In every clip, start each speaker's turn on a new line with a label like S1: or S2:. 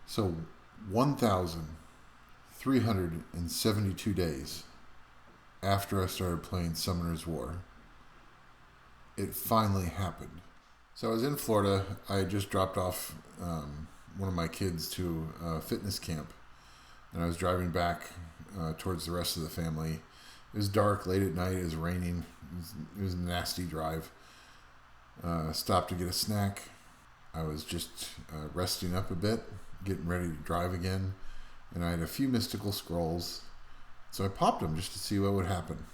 S1: So 1,372 days after I started playing Summoner's War, it finally happened. So I was in Florida. I had just dropped off one of my kids to a fitness camp, and I was driving back towards the rest of the family. It was dark, late at night. It was raining. It was a nasty drive. Stopped to get a snack. I was just resting up a bit, getting ready to drive again, and I had a few mystical scrolls, so I popped them just to see what would happen.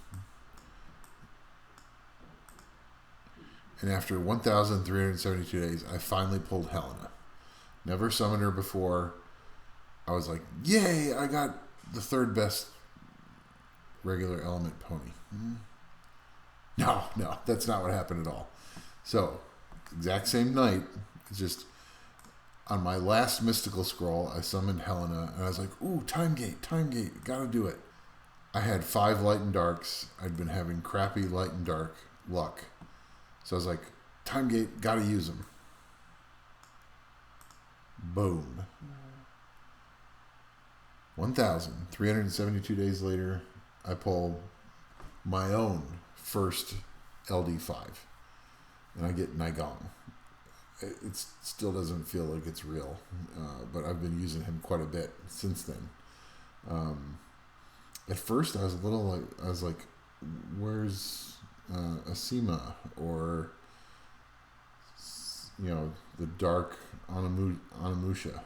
S1: And after 1,372 days, I finally pulled Helena. Never summoned her before. I was like, yay, I got the third best regular element pony. No, that's not what happened at all. So, exact same night, it's just on my last mystical scroll, I summoned Helena, and I was like, ooh, time gate, gotta do it. I had 5 light and darks. I'd been having crappy light and dark luck. So I was like, time gate, gotta use them. Boom. 1,372 days later, I pull my own first LD5. And I get Nigong. It still doesn't feel like it's real, but I've been using him quite a bit since then. At first, I was like, where's Asima or the dark Onimusha? I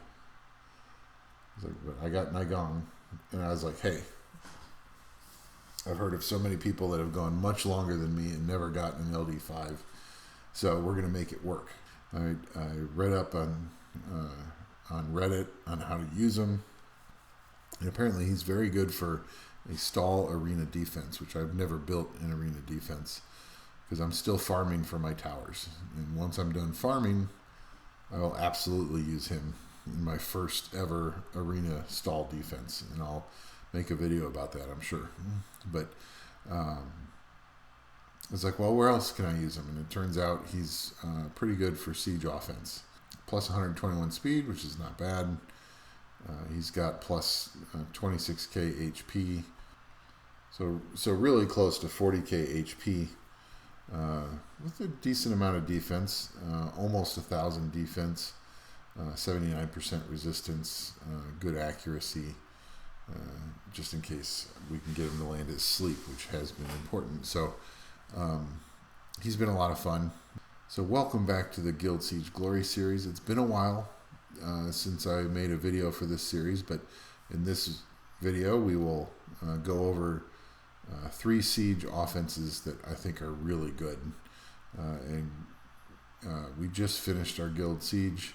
S1: was like, but I got Nigong, and I was like, hey, I've heard of so many people that have gone much longer than me and never gotten an LD5, so we're gonna make it work. I read up on Reddit on how to use him, and apparently he's very good for a stall arena defense, which I've never built in arena defense because I'm still farming for my towers. And once I'm done farming, I will absolutely use him in my first ever arena stall defense, and I'll make a video about that, I'm sure. But I was like, well, where else can I use him? And it turns out he's pretty good for siege offense. Plus 121 speed, which is not bad. He's got plus 26k HP. So really close to 40k HP. With a decent amount of defense. Almost 1,000 defense. 79% resistance. Good accuracy. Just in case we can get him to land his sleep, which has been important. So he's been a lot of fun. So welcome back to the Guild Siege Glory series. It's been a while since I made a video for this series, but in this video we will go over 3 siege offenses that I think are really good. We just finished our Guild Siege,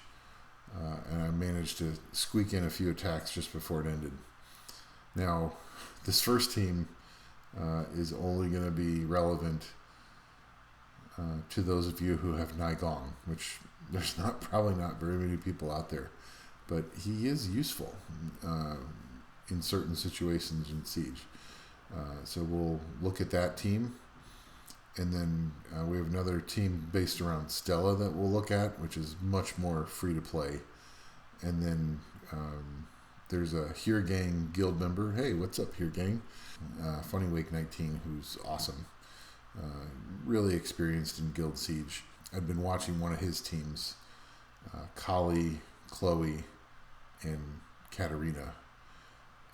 S1: and I managed to squeak in a few attacks just before it ended. Now, this first team is only going to be relevant to those of you who have Nigong, which there's probably not very many people out there, but he is useful in certain situations in Siege. So we'll look at that team, and then we have another team based around Stella that we'll look at, which is much more free to play. And then there's a Here Gang guild member. Hey, what's up, Here Gang? Funny Wake 19, who's awesome. Really experienced in Guild Siege. I'd been watching one of his teams, Kali, Chloe, and Katarina.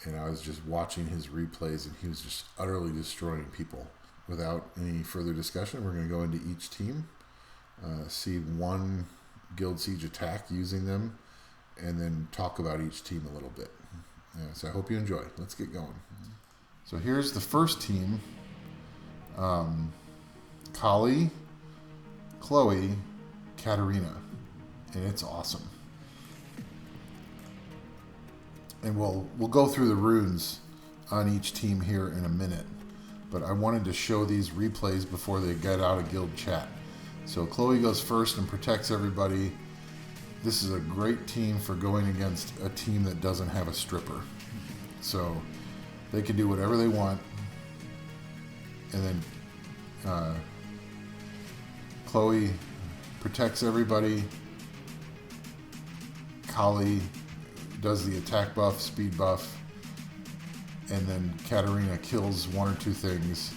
S1: And I was just watching his replays, and he was just utterly destroying people. Without any further discussion, we're going to go into each team, see one Guild Siege attack using them, and then talk about each team a little bit. So I hope you enjoy. Let's get going. So here's the first team. Kali, Chloe, Katarina, and it's awesome. And we'll go through the runes on each team here in a minute, but I wanted to show these replays before they get out of guild chat. So Chloe goes first and protects everybody. This is a great team for going against a team that doesn't have a stripper. So they can do whatever they want. And then Chloe protects everybody. Kali does the attack buff, speed buff, and then Katarina kills one or two things.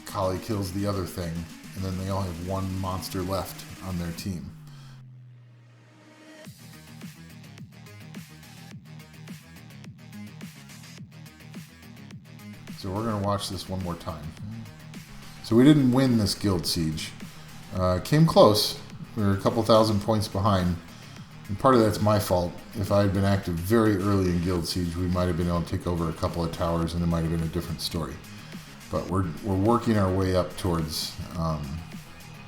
S1: Kali kills the other thing, and then they only have one monster left on their team. So we're going to watch this one more time. So we didn't win this Guild Siege. Came close. We were a couple thousand points behind. And part of that's my fault. If I had been active very early in Guild Siege, we might have been able to take over a couple of towers and it might have been a different story. But we're working our way up towards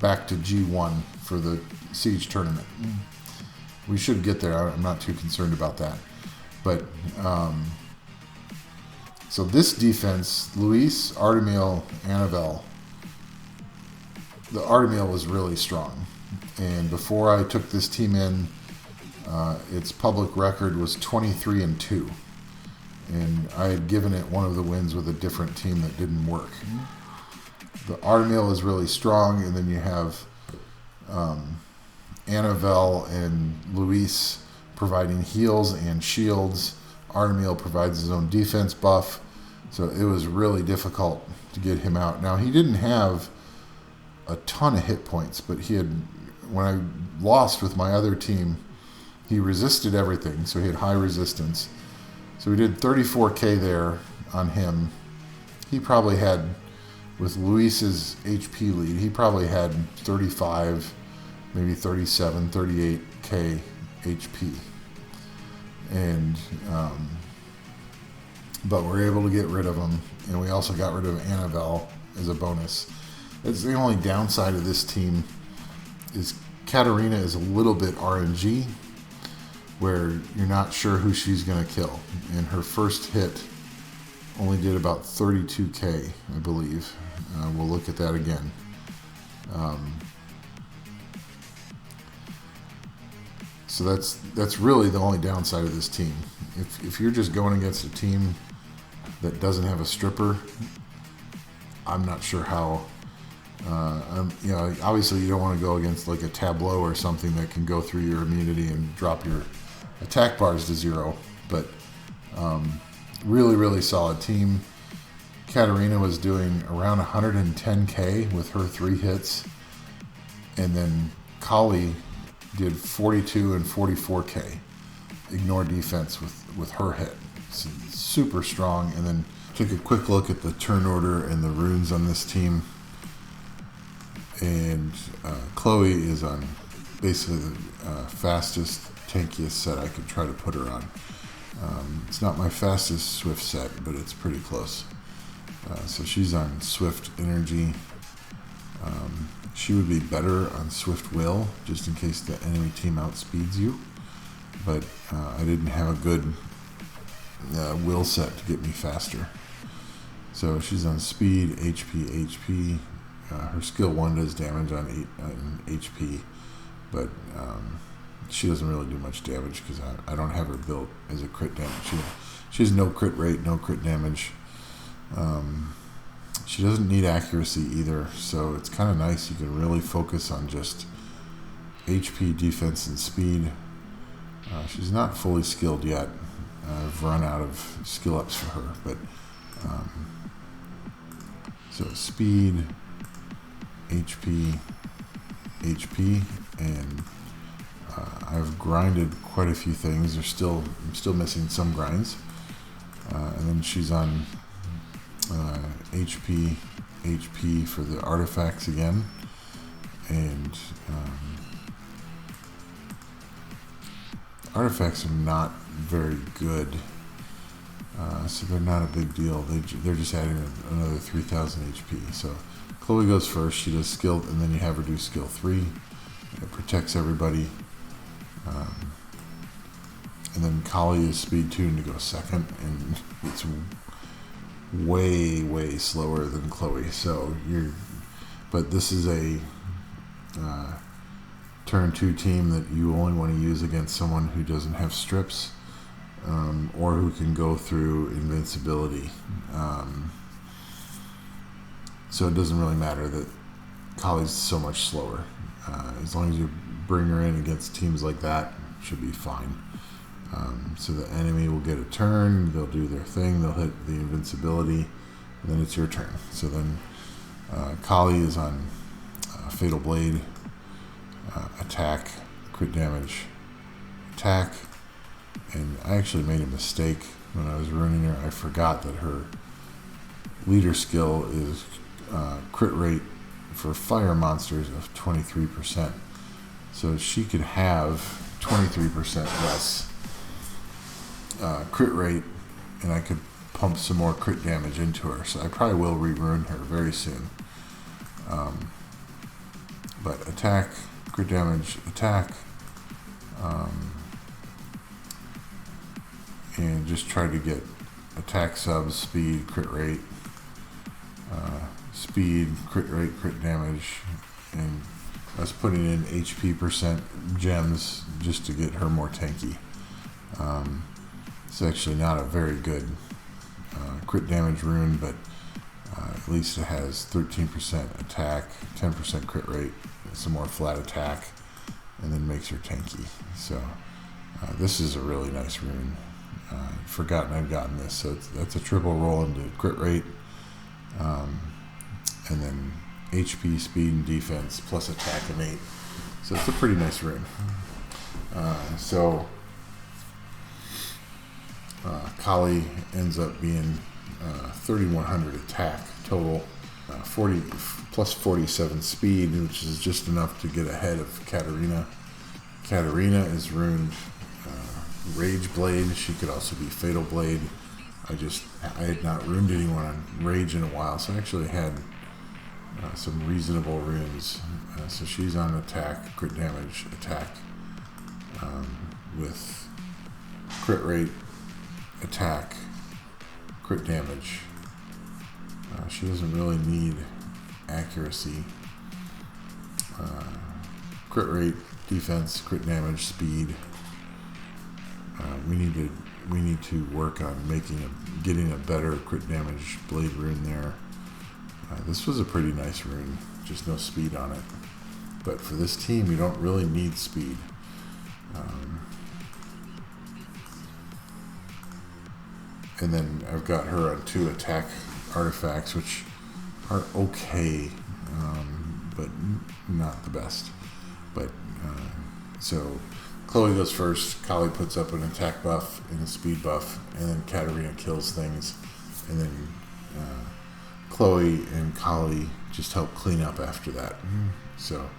S1: back to G1 for the Siege tournament. We should get there. I'm not too concerned about that. But so this defense, Luis, Artemiel, Annabelle. The Artemiel was really strong. And before I took this team in, its public record was 23-2. And I had given it one of the wins with a different team that didn't work. The Artemiel is really strong, and then you have Annabelle and Luis providing heals and shields. Artemiel provides his own defense buff, so it was really difficult to get him out. Now, he didn't have a ton of hit points, but he had, when I lost with my other team, he resisted everything, so he had high resistance. So we did 34k there on him. He probably had, with Luis's HP lead, he probably had 35, maybe 37, 38k HP. And but we're able to get rid of him, and we also got rid of Annabelle as a bonus. That's the only downside of this team, is Katarina is a little bit RNG, where you're not sure who she's going to kill. And her first hit only did about 32k, I believe. We'll look at that again. So that's really the only downside of this team. If you're just going against a team that doesn't have a stripper, I'm not sure how. Obviously you don't want to go against like a Tableau or something that can go through your immunity and drop your attack bars to 0. But really, really solid team. Katarina was doing around 110k with her 3 hits, and then Kali did 42 and 44k. Ignore defense with her hit. So super strong. And then took a quick look at the turn order and the runes on this team. And Chloe is on basically the fastest, tankiest set I could try to put her on. It's not my fastest Swift set, but it's pretty close. So she's on Swift Energy. She would be better on Swift Will, just in case the enemy team outspeeds you. But I didn't have a good will set to get me faster. So she's on Speed, HP. Her skill 1 does damage on HP, but she doesn't really do much damage because I don't have her built as a crit damage. She has no crit rate, no crit damage. She doesn't need accuracy either, so it's kind of nice. You can really focus on just HP, defense, and speed. She's not fully skilled yet. I've run out of skill ups for her, but so speed, HP, and I've grinded quite a few things. I'm still missing some grinds, and then she's on HP for the artifacts again, and artifacts are not very good, so they're not a big deal. They're just adding another 3,000 HP. So Chloe goes first. She does skill, and then you have her do skill 3. It protects everybody. And then Kali is speed 2 to go second, and it's way slower than Chloe. So but this is a turn 2 team that you only want to use against someone who doesn't have strips, or who can go through invincibility. So it doesn't really matter that Kali's so much slower. As long as you bring her in against teams like that, should be fine. So the enemy will get a turn, they'll do their thing, they'll hit the invincibility, and then it's your turn. So then Kali is on Fatal Blade, attack, crit damage, attack, and I actually made a mistake when I was ruining her. I forgot that her leader skill is crit rate for fire monsters of 23%. So she could have 23% less crit rate, and I could pump some more crit damage into her. So I probably will re-ruin her very soon. But attack, crit damage, attack, and just try to get attack subs, speed, crit rate, speed, crit rate, crit damage, and I was putting in HP percent gems just to get her more tanky. It's actually not a very good crit damage rune, but at least it has 13% attack, 10% crit rate, some more flat attack, and then makes her tanky. So this is a really nice rune. Forgotten I'd gotten this, so that's a triple roll into crit rate, and then HP, speed, and defense plus attack innate. So it's a pretty nice rune. Kali ends up being 3,100 attack total, 40 plus 47 speed, which is just enough to get ahead of Katarina. Katarina is runed Rage Blade. She could also be Fatal Blade. I had not ruined anyone on Rage in a while, so I actually had some reasonable runes. So she's on attack, crit damage, attack, with crit rate, attack, crit damage. She doesn't really need accuracy. Crit rate, defense, crit damage, speed. We need to work on getting a better crit damage blade rune there. This was a pretty nice rune, just no speed on it. But for this team, you don't really need speed. And then I've got her on 2 attack artifacts, which are okay, but not the best. But so Chloe goes first. Kali puts up an attack buff and a speed buff, and then Katarina kills things, and then Chloe and Kali just help clean up after that. So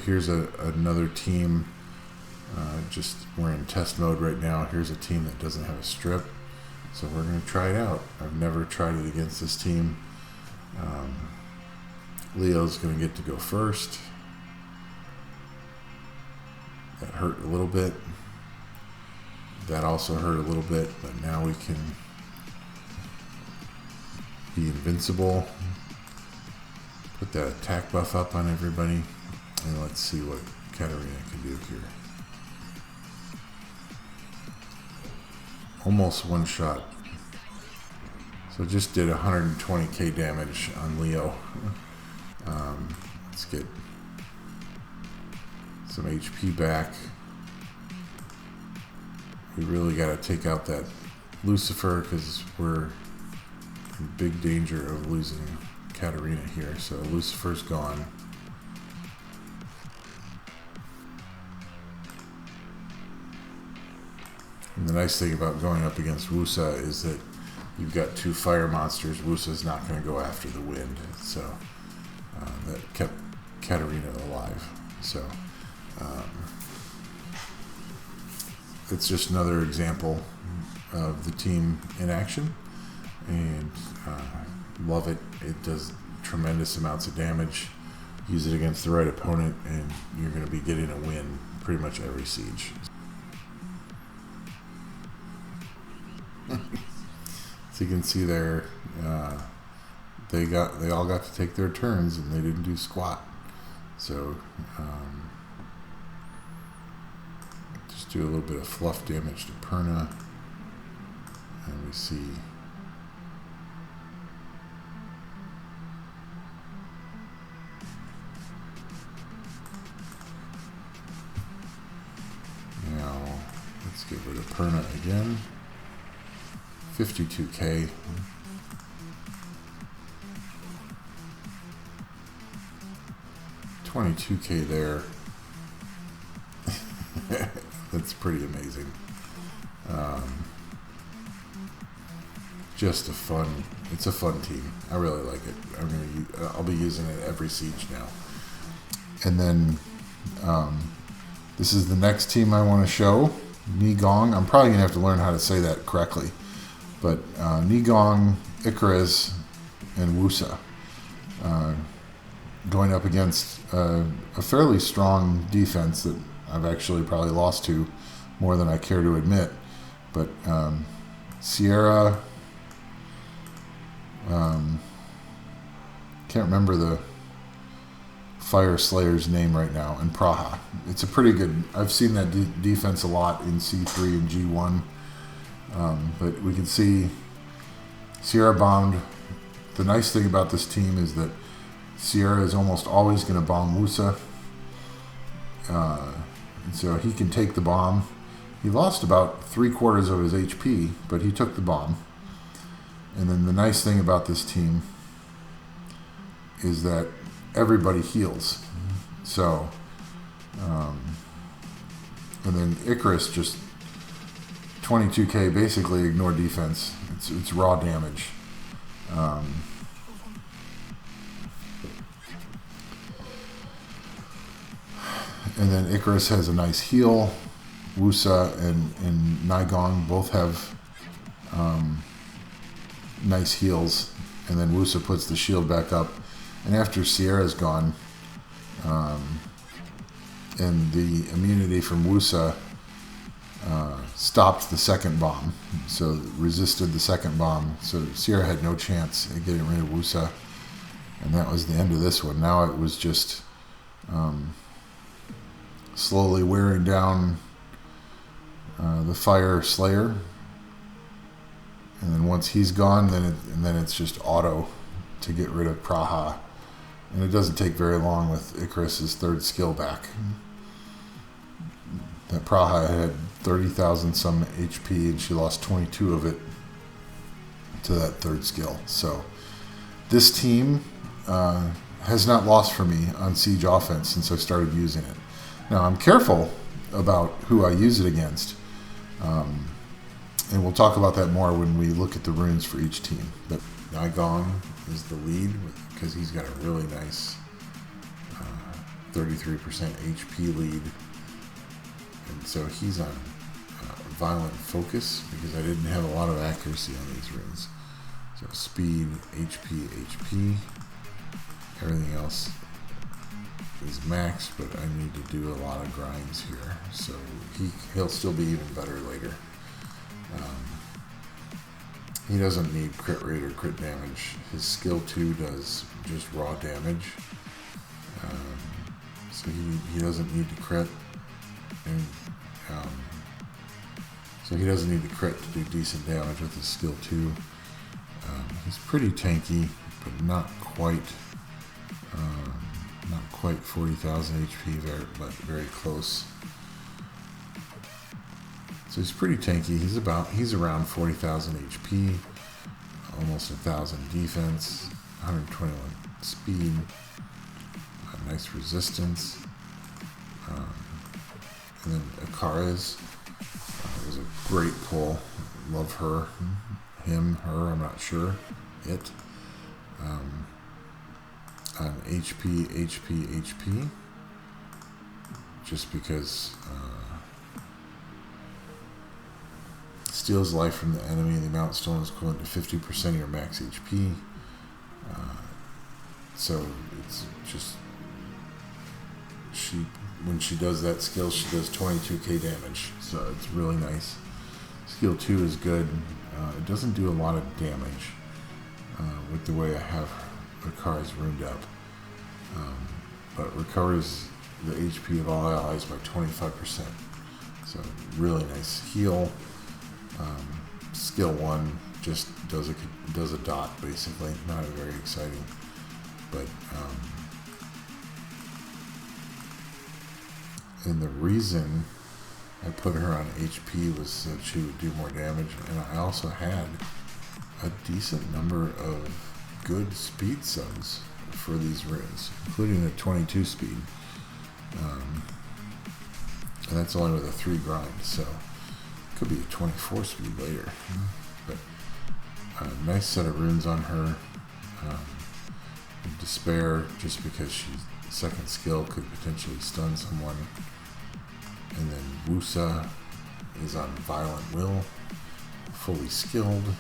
S1: here's another team. Just we're in test mode right now. Here's a team that doesn't have a strip, so we're going to try it out. I've never tried it against this team. Leo's going to get to go first. That hurt a little bit. That also hurt a little bit, but now we can be invincible. Put that attack buff up on everybody, and let's see what Katarina can do here. Almost one shot. So just did 120k damage on Leo. Let's get some HP back. We really got to take out that Lucifer because we're in big danger of losing Katarina here. So Lucifer's gone. And the nice thing about going up against Wusa is that you've got 2 fire monsters. Wusa's not going to go after the wind, so that kept Katarina alive. So it's just another example of the team in action, and love it. It does tremendous amounts of damage. Use it against the right opponent, and you're going to be getting a win pretty much every siege. So you can see there, they all got to take their turns, and they didn't do squat. So just do a little bit of fluff damage to Perna, and we see rid of Perna again. 52k. 22k there. That's pretty amazing. Just it's a fun team. I really like it. I'll be using it every siege now. And then this is the next team I want to show. Nigong. I'm probably gonna have to learn how to say that correctly. But Nigong, Icarus, and Wusa going up against a fairly strong defense that I've actually probably lost to more than I care to admit. But Sierra, can't remember the Fire Slayer's name right now, and Praha. It's a pretty good, I've seen that defense a lot in C3 and G1, but we can see Sierra bombed. The nice thing about this team is that Sierra is almost always going to bomb Wusa, and so he can take the bomb. He lost about 3/4 of his HP, but he took the bomb. And then the nice thing about this team is that everybody heals. So, and then Icarus just 22k, basically ignore defense. It's raw damage. And then Icarus has a nice heal. Wusa and Nigong both have nice heals. And then Wusa puts the shield back up. And after Sierra's gone, and the immunity from Wusa stopped the second bomb, so resisted the second bomb. So Sierra had no chance at getting rid of Wusa, and that was the end of this one. Now it was just slowly wearing down the Fire Slayer, and then once he's gone, then it's just auto to get rid of Praha. And it doesn't take very long with Icarus's third skill back. That Praha had 30,000 some HP, and she lost 22 of it to that third skill. So this team has not lost for me on Siege offense since I started using it. Now I'm careful about who I use it against, and we'll talk about that more when we look at the runes for each team. But Nigong is the lead because he's got a really nice 33% HP lead, and so he's on Violent Focus because I didn't have a lot of accuracy on these runes. So speed, HP, everything else is max, but I need to do a lot of grinds here, so he'll still be even better later. He doesn't need crit rate or crit damage. His skill 2 does just raw damage, so he doesn't need to crit, and so he doesn't need to crit to do decent damage with his skill 2. He's pretty tanky, but not quite 40,000 HP, but very close. So he's pretty tanky. He's around 40,000 HP, almost 1,000 defense, 121 speed, nice resistance. And then Akara's was a great pull. Love her, her. I'm not sure. It. On HP, just because steals life from the enemy. The amount stolen is equivalent to 50% of your max HP. So it's just when she does that skill, she does 22k damage. So it's really nice. Skill 2 is good. It doesn't do a lot of damage with the way I have Akara's runed up, but recovers the HP of all allies by 25%. So really nice heal. Skill 1 just does a dot basically, not very exciting, but and the reason I put her on HP was so she would do more damage, and I also had a decent number of good speed subs for these runes, including a 22 speed. And that's only with a 3 grind, so it could be a 24 speed later. But a nice set of runes on her. Despair, just because she's second skill could potentially stun someone. And then Wusa is on Violent Will, fully skilled.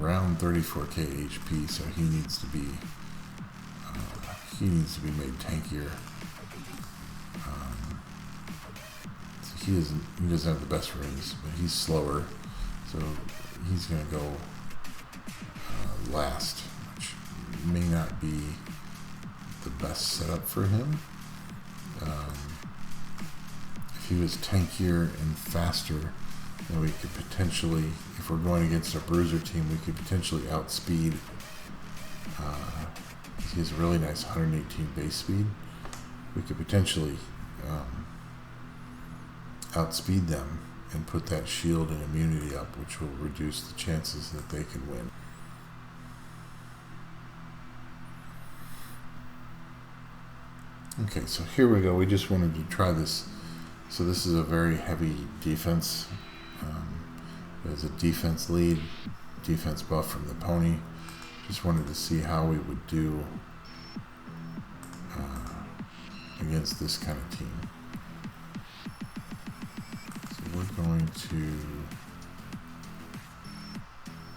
S1: Around 34k HP, so he needs to be made tankier. So he doesn't have the best runes, but he's slower, so he's gonna go last, which may not be the best setup for him. If he was tankier and faster, then we could potentially, if we're going against a bruiser team, we could potentially outspeed. He has a really nice 118 base speed. We could potentially outspeed them and put that shield and immunity up, which will reduce the chances that they can win. Okay, so here we go. We just wanted to try this. So this is a very heavy defense. There's a defense lead, defense buff from the pony. Just wanted to see how we would do against this kind of team. So we're going to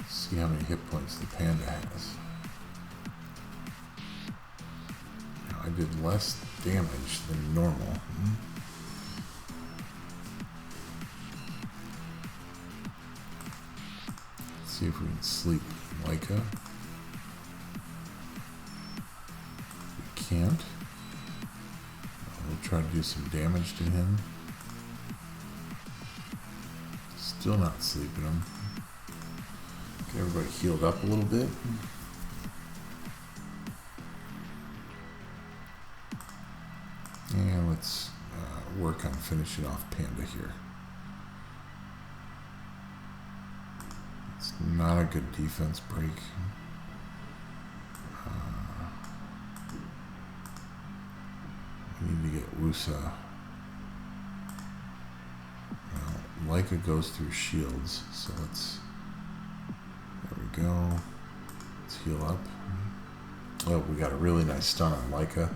S1: see how many hit points the panda has. Now, I did less damage than normal. Let's see if we can sleep Leica. We can't. We'll try to do some damage to him. Still not sleeping him. Get everybody healed up a little bit. And let's work on finishing off Panda here. It's not a good defense break. We need to get Wusa. Well, Leica goes through shields, so there we go. Let's heal up. Oh, we got a really nice stun on Leica.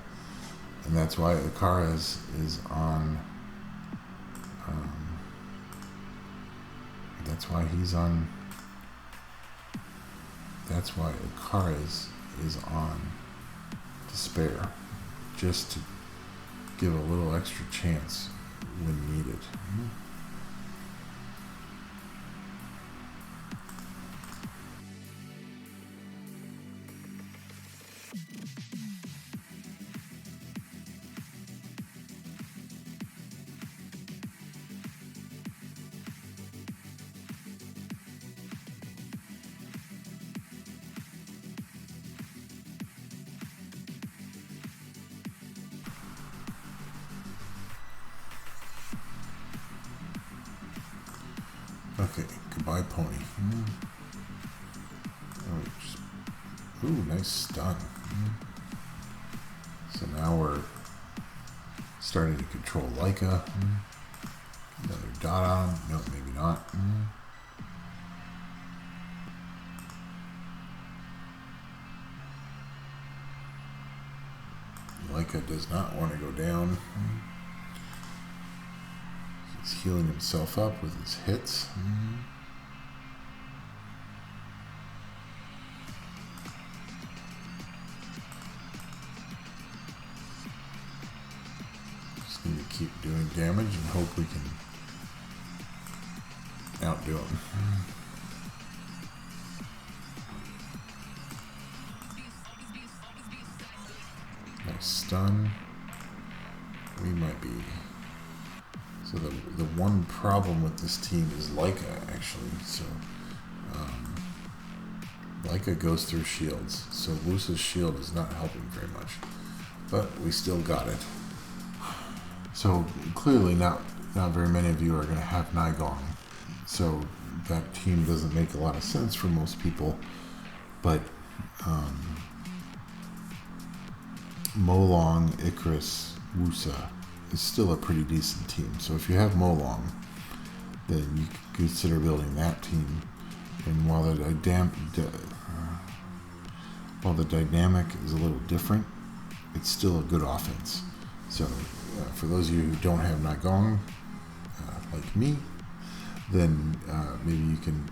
S1: And that's why Akara is on. That's why he's on. That's why Akara is on Despair, just to give a little extra chance when needed. Okay, goodbye, pony. Ooh, nice stun. So now we're starting to control Leica. Another dot on him. No, maybe not. Leica does not want to go down. He's healing himself up with his hits. Just need to keep doing damage and hope we can outdo him. Nice stun. We might be. So the one problem with this team is Leica, actually. So Leica goes through shields, so Wusa's shield is not helping very much, but we still got it. So clearly not very many of you are going to have Nigong. So that team doesn't make a lot of sense for most people. But Molong, Icarus, Wusa is still a pretty decent team. So if you have Molong, then you can consider building that team. And while the dynamic is a little different, it's still a good offense. So for those of you who don't have Nigong, like me, then maybe you can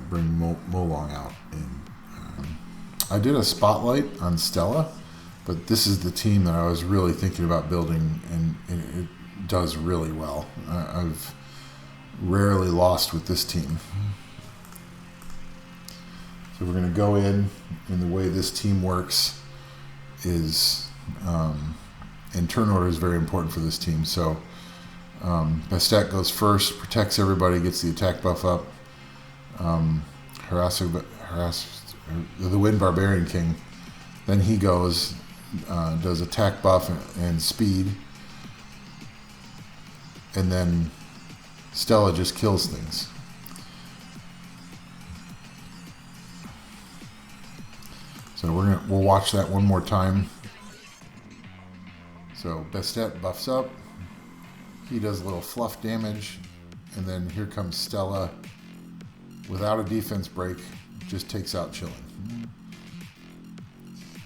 S1: bring Molong out. And I did a spotlight on Stella, but this is the team that I was really thinking about building, and it does really well. I've rarely lost with this team. So we're going to go in, and the way this team works is, and turn order is very important for this team. So Bastet goes first, protects everybody, gets the attack buff up. The Wind Barbarian King, then he goes, does attack buff and speed, and then Stella just kills things. So we'll watch that one more time. So Bastet buffs up, he does a little fluff damage, and then here comes Stella without a defense break, just takes out Chillin.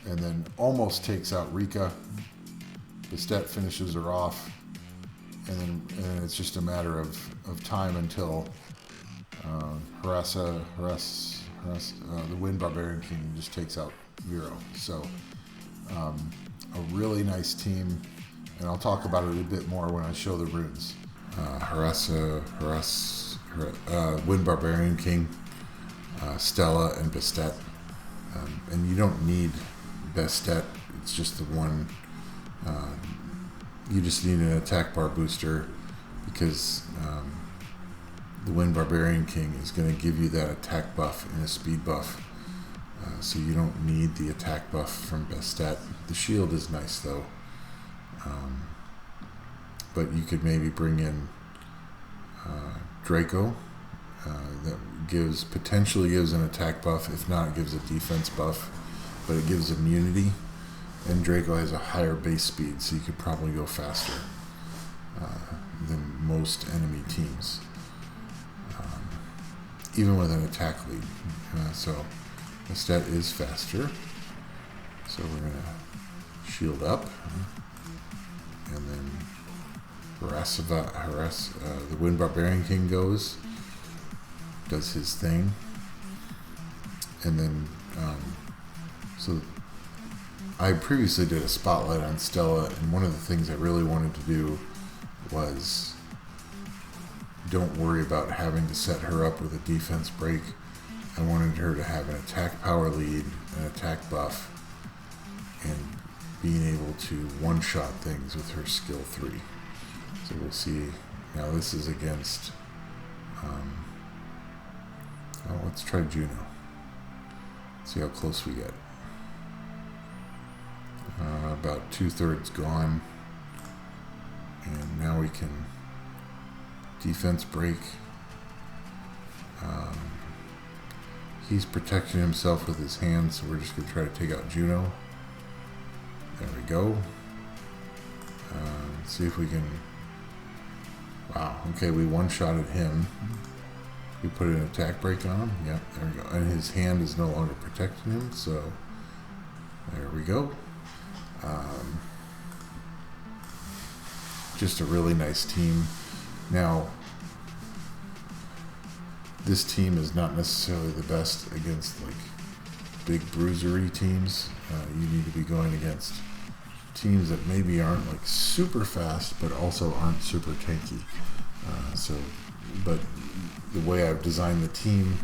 S1: And then almost takes out Rika. Bastet finishes her off, and it's just a matter of time until the Wind Barbarian King just takes out Vero. So a really nice team, and I'll talk about it a bit more when I show the runes. Wind Barbarian King, Stella, and Bastet. And you don't need Bastet, it's just the one. You just need an attack bar booster, because the Wind Barbarian King is going to give you that attack buff and a speed buff. So you don't need the attack buff from Bastet. The shield is nice though. But you could maybe bring in Draco. That potentially gives an attack buff. If not, it gives a defense buff. But it gives immunity. And Draco has a higher base speed, so you could probably go faster than most enemy teams. Even with an attack lead. So Bastet is faster. So we're going to shield up. And then the Wind Barbarian King goes, does his thing. And then, so I previously did a spotlight on Stella, and one of the things I really wanted to do was don't worry about having to set her up with a defense break. I wanted her to have an attack power lead, an attack buff, and being able to one-shot things with her skill 3. So we'll see. Now this is against, let's try Juno. See how close we get. About 2/3 gone. And now we can defense break. He's protecting himself with his hands, so we're just going to try to take out Juno. There we go. Let's see if we can... Wow, okay, we one-shotted him. We put an attack break on him. Yep, there we go. And his hand is no longer protecting him, so there we go. Just a really nice team. Now, this team is not necessarily the best against like big bruisery teams. You need to be going against teams that maybe aren't like super fast, but also aren't super tanky. But the way I've designed the team,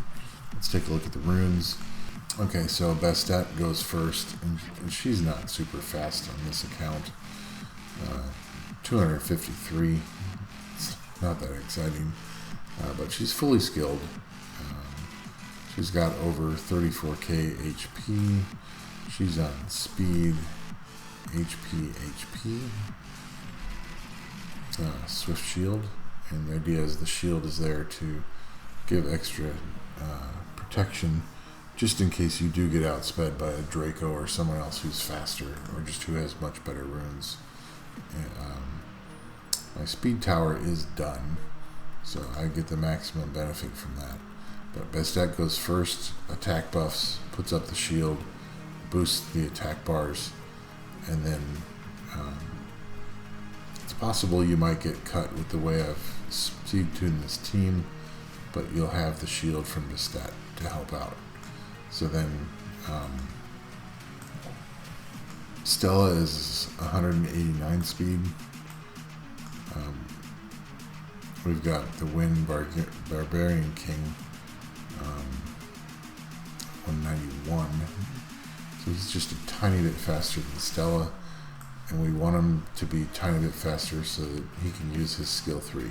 S1: let's take a look at the runes. Okay, so Bastet goes first, and she's not super fast on this account. 253, it's not that exciting, but she's fully skilled. She's got over 34k HP. She's on speed, HP. Swift Shield, and the idea is the shield is there to give extra protection just in case you do get outsped by a Draco or someone else who's faster or just who has much better runes. My speed tower is done, so I get the maximum benefit from that. But Bastet goes first, attack buffs, puts up the shield, boosts the attack bars, and then it's possible you might get cut with the way I've speed tuned this team, but you'll have the shield from Bastet to help out. So then Stella is 189 speed. We've got the Wind Barbarian King, 191. So he's just a tiny bit faster than Stella, and we want him to be a tiny bit faster so that he can use his skill 3.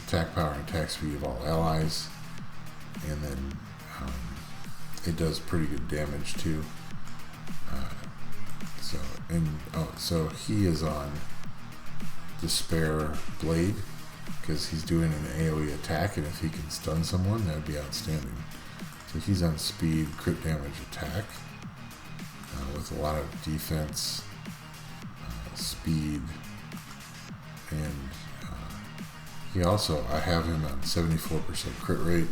S1: Attack power and attack speed of all allies, and then it does pretty good damage too. So he is on Despair Blade because he's doing an AoE attack, and if he can stun someone, that would be outstanding. So he's on speed, crit damage, attack with a lot of defense, speed, and he also, I have him on 74% crit rate,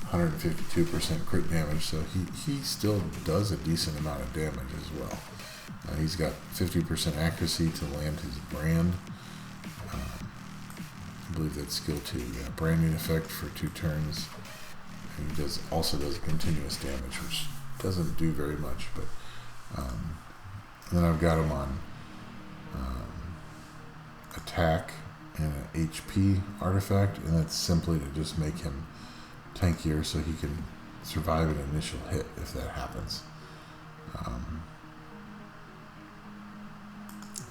S1: 152% crit damage, so he still does a decent amount of damage as well. He's got 50% accuracy to land his brand. I believe that's skill 2. Yeah, branding effect for 2 turns. And he also does continuous damage, which doesn't do very much. But and then I've got him on attack and an HP artifact, and that's simply to just make him tankier so he can survive an initial hit if that happens.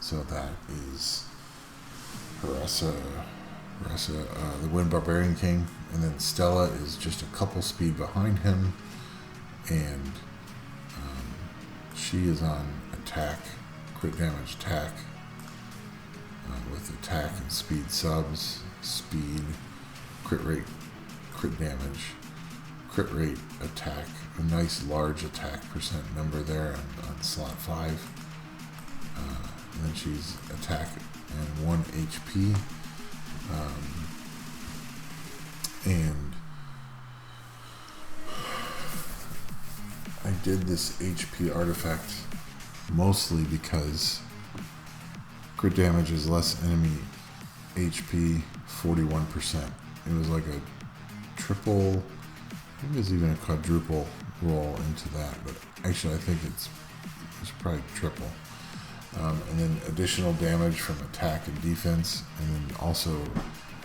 S1: So that is Haressa, the Wind Barbarian King, and then Stella is just a couple speed behind him, and she is on attack, crit damage attack, with attack and speed subs, speed, crit rate, crit damage, crit rate, attack, a nice large attack percent number there on slot 5, and then she's attack and 1 HP, and I did this HP artifact mostly because crit damage is less enemy HP 41%. It was like a triple, I think there's even a quadruple roll into that, but actually I think it's probably triple. And then additional damage from attack and defense, and then also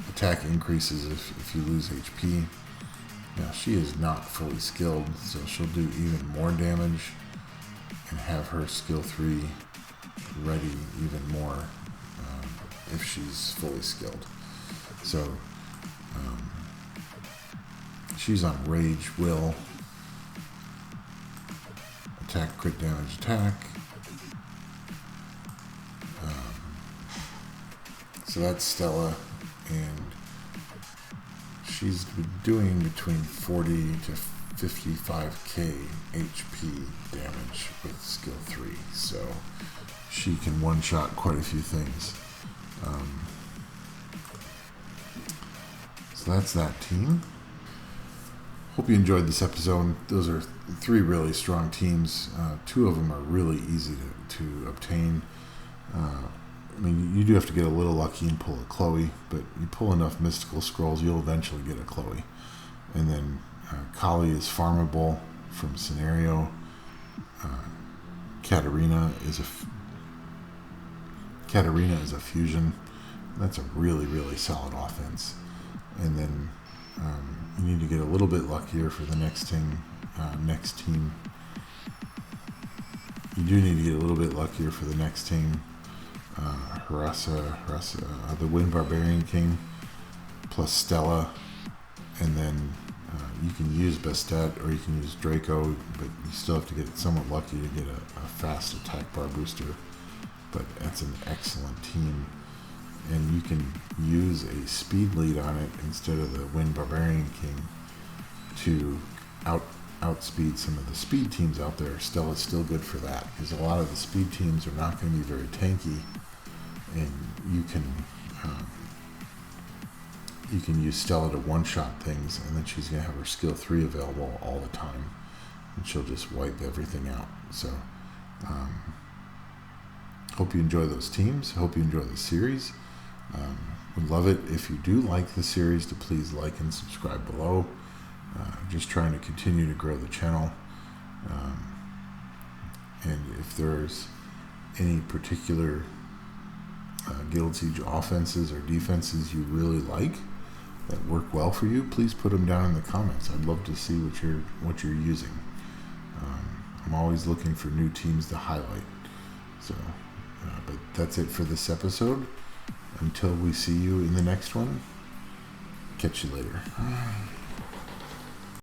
S1: attack increases if you lose HP. Now she is not fully skilled, so she'll do even more damage and have her skill 3 ready even more if she's fully skilled. So she's on Rage Will, attack, crit damage, attack. So that's Stella, and she's doing between 40 to 55k HP damage with skill 3, so she can one-shot quite a few things. So that's that team. Hope you enjoyed this episode. Those are 3 really strong teams. 2 of them are really easy to obtain. I mean, you do have to get a little lucky and pull a Chloe, but you pull enough mystical scrolls, you'll eventually get a Chloe. And then Kali is farmable from Scenario. Katarina is a fusion. That's a really, really solid offense. And then you need to get a little bit luckier for the next team. You do need to get a little bit luckier for the next team. Haressa, the Wind Barbarian King, plus Stella, and then you can use Bastet or you can use Draco, but you still have to get somewhat lucky to get a fast attack bar booster. But that's an excellent team. and you can use a speed lead on it instead of the Wind Barbarian King to outspeed some of the speed teams out there. Stella's still good for that, because a lot of the speed teams are not going to be very tanky, and you can use Stella to one-shot things, and then she's going to have her skill 3 available all the time, and she'll just wipe everything out. So hope you enjoy those teams. Hope you enjoy the series. Would love it if you do like the series to please like and subscribe below. Just trying to continue to grow the channel. And if there's any particular Guild Siege offenses or defenses you really like that work well for you, please put them down in the comments. I'd love to see what you're using. I'm always looking for new teams to highlight. So, but that's it for this episode. Until we see you in the next one, catch you later.